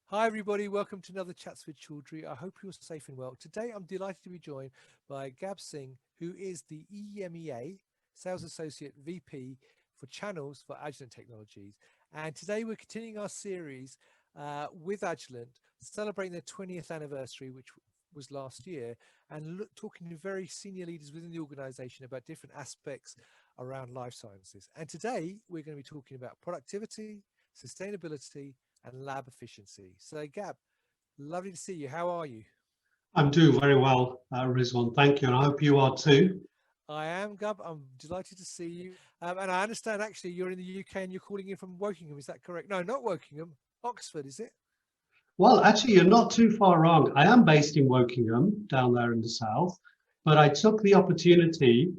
Hi everybody, welcome to another Chats with Chaudhry. I hope you're safe and well. Today I'm delighted to be joined by Gub Singh, who is the EMEA Sales Associate VP for Channels for Agilent Technologies. And today we're continuing our series with Agilent, celebrating their 20th anniversary, which was last year, and talking to very senior leaders within the organization about different aspects around life sciences. And today we're going to be talking about productivity, sustainability, and lab efficiency. So Gab, lovely to see you. How are you? I'm doing very well, Rizwan. Thank you, and I hope you are too. I am, Gab. I'm delighted to see you. And I understand actually you're in the UK and you're calling in from Wokingham. Is that correct? No, not Wokingham. Oxford, is it? Well, actually, you're not too far wrong. I am based in Wokingham, down there in the south, but I took the opportunity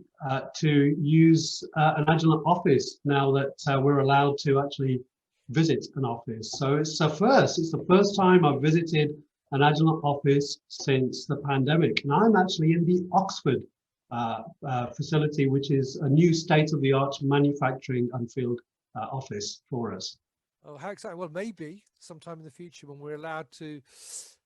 to use an Agilent office now that we're allowed to actually visit an office. So it's a first. It's the first time I've visited an Agilent office since the pandemic, and I'm actually in the Oxford facility, which is a new state-of-the-art manufacturing and field office for us. Oh, how exciting. Well, maybe sometime in the future when we're allowed to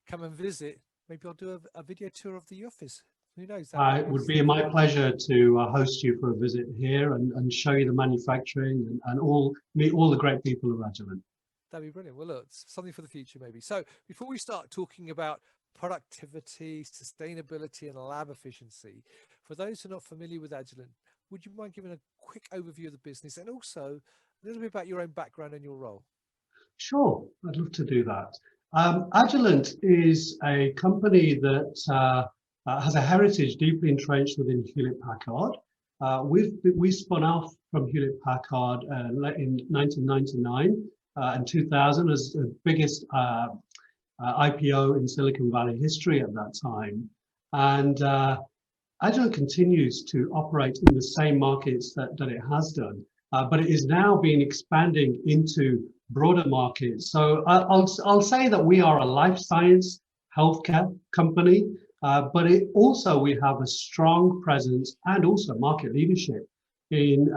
come and visit, maybe I'll do a video tour of the office. Who knows? That might It be would be something. my pleasure to host you for a visit here and show you the manufacturing and meet all the great people of Agilent. That'd be brilliant. Well, look, it's something for the future, maybe. So before we start talking about productivity, sustainability, and lab efficiency, for those who are not familiar with Agilent, would you mind giving a quick overview of the business and also a little bit about your own background and your role? Sure, I'd love to do that. Agilent is a company that has a heritage deeply entrenched within Hewlett Packard. We spun off from Hewlett Packard in 1999 and 2000 as the biggest IPO in Silicon Valley history at that time. And Agilent continues to operate in the same markets that it has done, but it is now being expanding into broader markets. So I'll say that we are a life science healthcare company, but we have a strong presence and also market leadership in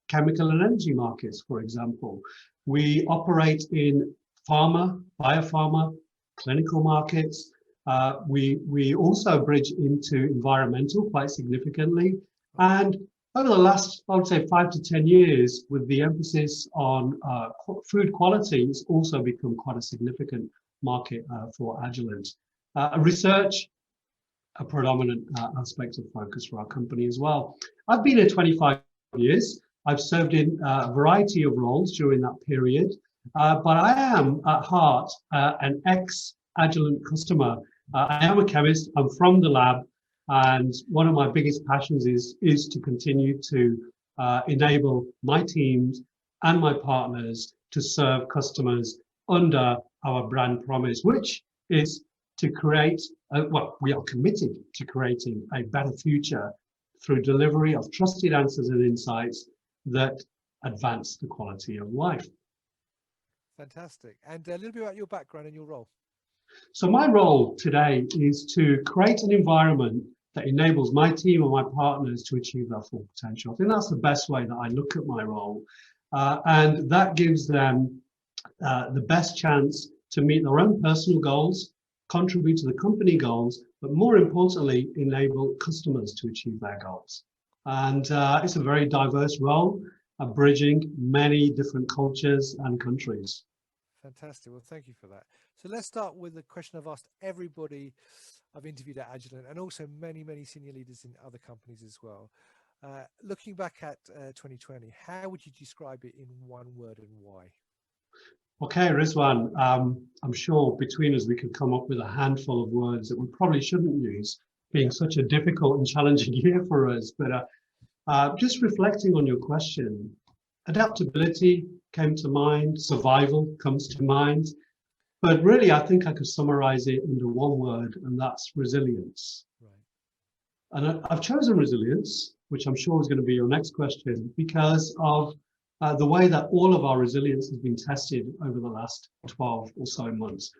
chemical and energy markets, for example. We operate in pharma, biopharma, clinical markets. We also bridge into environmental quite significantly. And over the last, I would say, 5 to 10 years, with the emphasis on food quality, it's also become quite a significant market for Agilent. Research, a predominant aspect of focus for our company as well. I've been here 25 years. I've served in a variety of roles during that period, but I am at heart an ex-Agilent customer. I am a chemist. I'm from the lab. And one of my biggest passions is to continue to enable my teams and my partners to serve customers under our brand promise, which is to create, we are committed to creating a better future through delivery of trusted answers and insights that advance the quality of life. Fantastic. And a little bit about your background and your role. So my role today is to create an environment that enables my team and my partners to achieve their full potential. I think that's the best way that I look at my role. And that gives them the best chance to meet their own personal goals, contribute to the company goals, but more importantly, enable customers to achieve their goals. And it's a very diverse role, bridging many different cultures and countries. Fantastic. Well, thank you for that. So let's start with the question I've asked everybody I've interviewed at Agilent and also many, many senior leaders in other companies as well. Looking back at 2020, how would you describe it in one word and why? Okay, Rizwan, I'm sure between us we could come up with a handful of words that we probably shouldn't use, being such a difficult and challenging year for us. But just reflecting on your question, adaptability came to mind, survival comes to mind. But really, I think I could summarize it into one word, and that's resilience. Right. And I've chosen resilience, which I'm sure is going to be your next question, because of the way that all of our resilience has been tested over the last 12 or so months.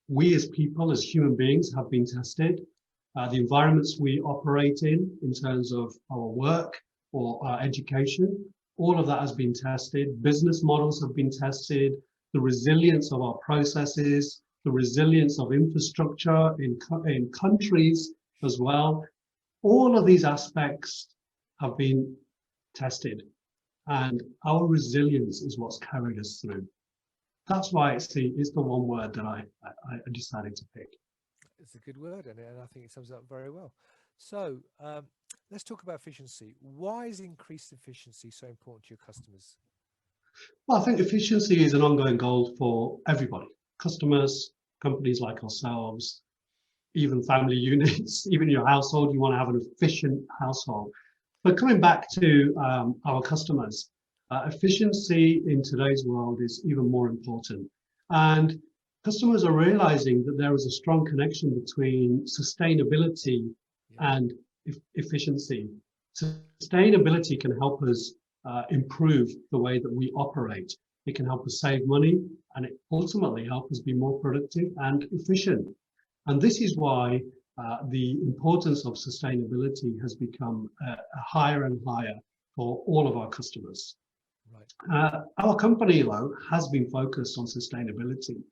We as people, as human beings, have been tested. The environments we operate in terms of our work or our education, all of that has been tested. Business models have been tested. the resilience of our processes, the resilience of infrastructure in countries as well. All of these aspects have been tested, and our resilience is what's carried us through. That's why it's the one word that I decided to pick. It's a good word, and I think it sums it up very well. So let's talk about efficiency. Why is increased efficiency so important to your customers? Well, I think efficiency is an ongoing goal for everybody, customers, companies like ourselves, even family units, even your household. You want to have an efficient household. But coming back to our customers, efficiency in today's world is even more important. And customers are realizing that there is a strong connection between sustainability and efficiency. Sustainability can help us improve the way that we operate. It can help us save money, and it ultimately help us be more productive and efficient. And this is why the importance of sustainability has become higher and higher for all of our customers. Right. Our company, though, has been focused on sustainability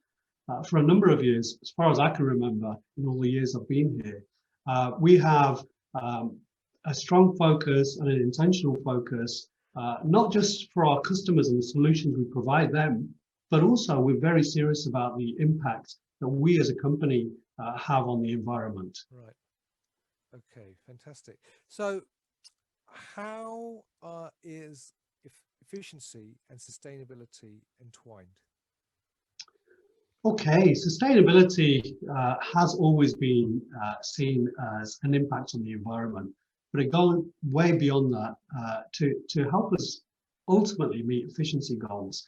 for a number of years. As far as I can remember, in all the years I've been here, we have a strong focus and an intentional focus, not just for our customers and the solutions we provide them, but also we're very serious about the impact that we as a company have on the environment. Right. Okay, fantastic. So how is efficiency and sustainability entwined? Okay, sustainability has always been seen as an impact on the environment, but it goes way beyond that to help us ultimately meet efficiency goals.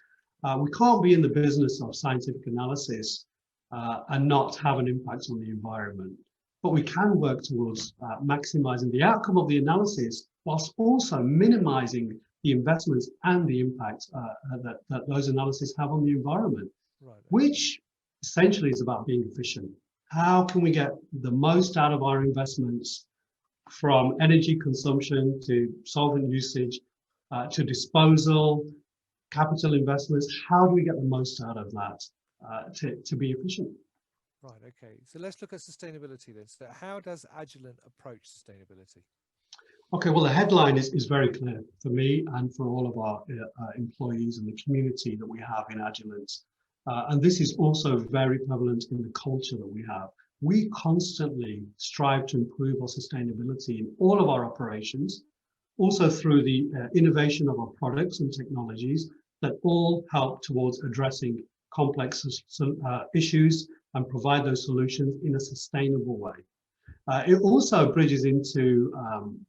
We can't be in the business of scientific analysis and not have an impact on the environment, but we can work towards maximizing the outcome of the analysis whilst also minimizing the investments and the impact that those analyses have on the environment, right, which essentially is about being efficient. How can we get the most out of our investments, from energy consumption to solvent usage to disposal, capital investments? How do we get the most out of that to be efficient? Right, okay. So let's look at sustainability then. So how does Agilent approach sustainability? Okay, well, the headline is very clear for me and for all of our employees and the community that we have in Agilent. And this is also very prevalent in the culture that we have. We constantly strive to improve our sustainability in all of our operations, also through the innovation of our products and technologies that all help towards addressing complex issues and provide those solutions in a sustainable way. It also bridges into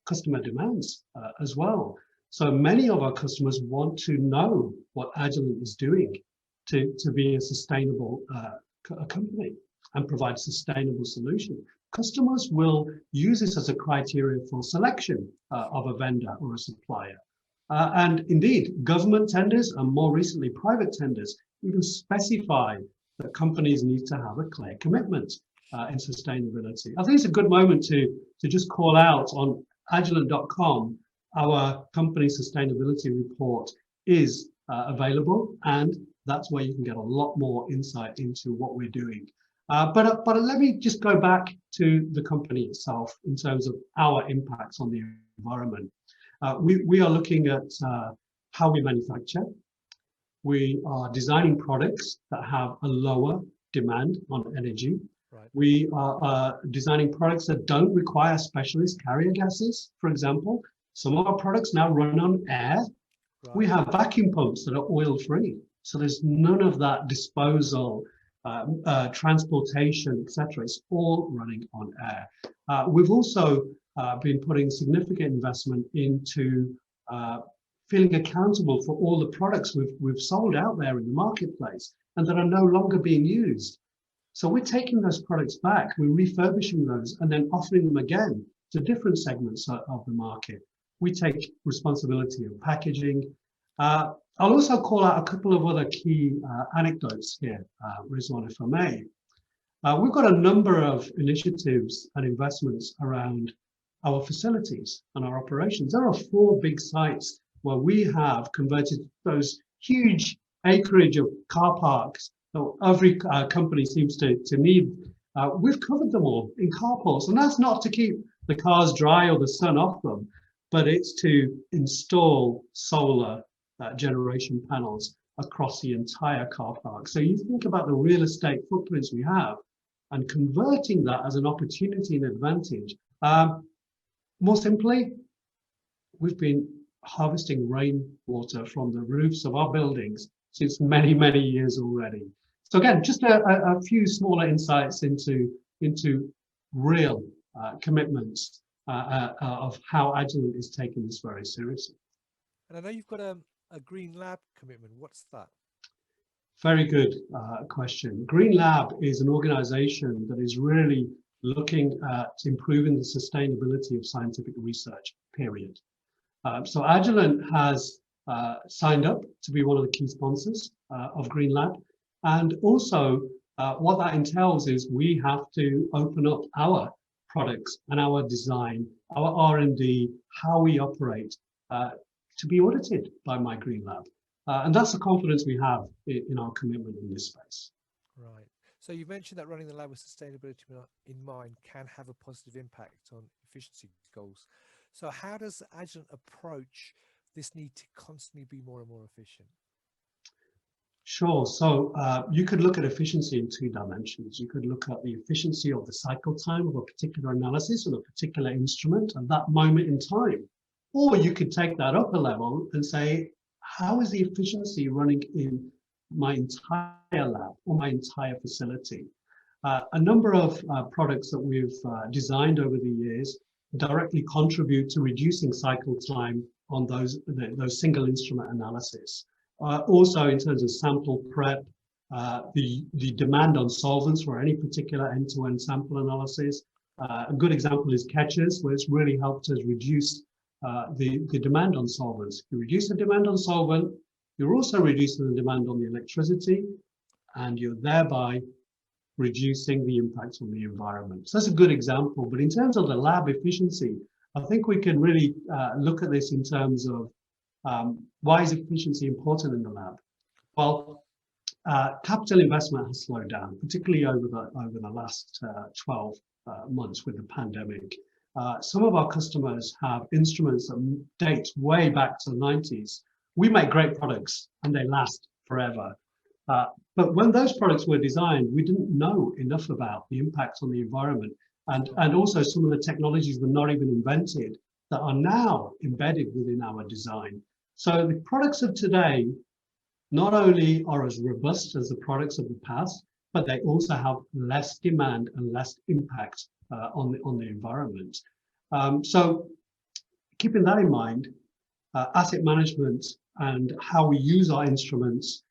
customer demands as well. So many of our customers want to know what Agilent is doing to be a sustainable company and provide sustainable solutions. Customers will use this as a criteria for selection of a vendor or a supplier. And indeed, government tenders and more recently private tenders even specify that companies need to have a clear commitment in sustainability. I think it's a good moment to just call out on Agilent.com. Our company sustainability report is available, and that's where you can get a lot more insight into what we're doing. But let me just go back to the company itself in terms of our impacts on the environment. We are looking at how we manufacture. We are designing products that have a lower demand on energy. Right. We are designing products that don't require specialist carrier gases, for example. Some of our products now run on air. Right. We have vacuum pumps that are oil-free. So there's none of that disposal, transportation, etc. It's all running on air. We've also been putting significant investment into feeling accountable for all the products we've sold out there in the marketplace and that are no longer being used. So we're taking those products back, we're refurbishing those and then offering them again to different segments of the market. We take responsibility of packaging. I'll also call out a couple of other key anecdotes here, Rizwan, if I may. We've got a number of initiatives and investments around our facilities and our operations. There are 4 big sites where we have converted those huge acreage of car parks that every company seems to need. We've covered them all in carports, and that's not to keep the cars dry or the sun off them, but it's to install solar generation panels across the entire car park. So you think about the real estate footprints we have and converting that as an opportunity and advantage. More simply, we've been harvesting rainwater from the roofs of our buildings since many, many years already. So again, just a few smaller insights into real commitments of how Agilent is taking this very seriously. And I know you've got a Green Lab commitment. What's that? Very good question. Green Lab is an organization that is really looking at improving the sustainability of scientific research, period. So Agilent has signed up to be one of the key sponsors of Green Lab. And also what that entails is we have to open up our products and our design, our R&D, how we operate to be audited by my Green Lab. And that's the confidence we have in our commitment in this space. Right. So you mentioned that running the lab with sustainability in mind can have a positive impact on efficiency goals. So how does Agilent approach this need to constantly be more and more efficient? Sure. So you could look at efficiency in two dimensions. You could look at the efficiency of the cycle time of a particular analysis on a particular instrument at that moment in time. Or you could take that up a level and say, how is the efficiency running in my entire lab or my entire facility? A number of products that we've designed over the years directly contribute to reducing cycle time on those single instrument analysis. Also, in terms of sample prep, the demand on solvents for any particular end-to-end sample analysis. A good example is catchers, where it's really helped us reduce the demand on solvents. You reduce the demand on solvent, you're also reducing the demand on the electricity, and you're thereby reducing the impact on the environment. So that's a good example. But in terms of the lab efficiency, I think we can really look at this in terms of why is efficiency important in the lab? Well, capital investment has slowed down, particularly over the last 12 months with the pandemic. Some of our customers have instruments that date way back to the 90s. We make great products and they last forever. But when those products were designed, we didn't know enough about the impacts on the environment. And also some of the technologies were not even invented that are now embedded within our design. So the products of today not only are as robust as the products of the past, but they also have less demand and less impact on the environment. So keeping that in mind, asset management and how we use our instruments,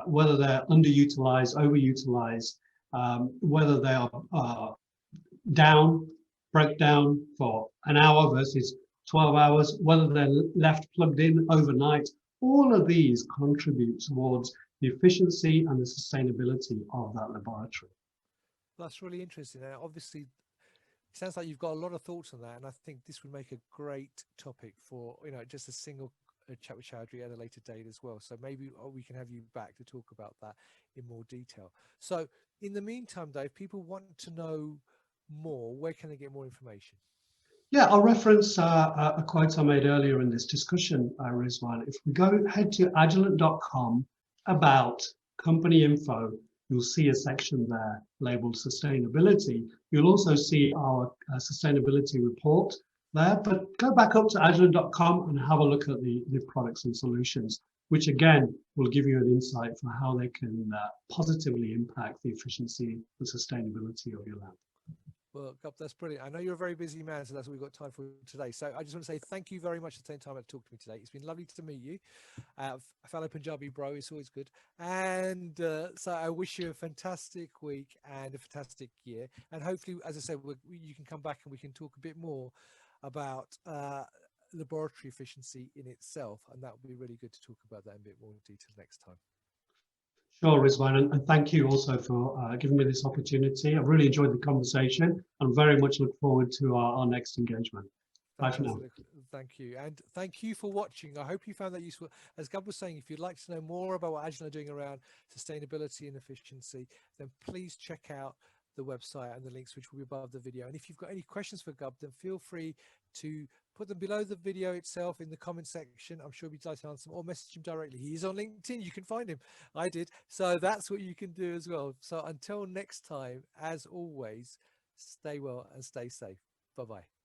whether they're underutilized, overutilized, whether they are broke down for an hour versus 12 hours, whether they're left plugged in overnight, all of these contribute towards the efficiency and the sustainability of that laboratory. That's really interesting. Now, obviously, it sounds like you've got a lot of thoughts on that, and I think this would make a great topic for just a single chat with Chowdhury at a later date as well. So maybe we can have you back to talk about that in more detail. So in the meantime, Dave, people want to know more. Where can they get more information? Yeah, I'll reference a quote I made earlier in this discussion, Rizwan. If we head to agilent.com about company info, you'll see a section there labeled sustainability. You'll also see our sustainability report there, but go back up to agilent.com and have a look at the products and solutions, which again will give you an insight for how they can positively impact the efficiency and sustainability of your lab. Well, Gub, that's brilliant. I know you're a very busy man, so that's what we've got time for today. So I just want to say thank you very much for taking time to talk to me today. It's been lovely to meet you. A fellow Punjabi bro, it's always good. And so I wish you a fantastic week and a fantastic year. And hopefully, as I said, you can come back and we can talk a bit more about laboratory efficiency in itself. And that would be really good to talk about that in a bit more detail next time. Sure, Rizwan, and thank you also for giving me this opportunity. I've really enjoyed the conversation and very much look forward to our next engagement. Bye for now. Thank you. And thank you for watching. I hope you found that useful. As Gub was saying, if you'd like to know more about what Agilent are doing around sustainability and efficiency, then please check out the website and the links which will be above the video. And if you've got any questions for Gub, then feel free to put them below the video itself in the comment section. I'm sure he'll be delighted to answer them, or message him directly. He's on LinkedIn. You can find him. I did. So that's what you can do as well. So until next time, as always, stay well and stay safe. Bye-bye.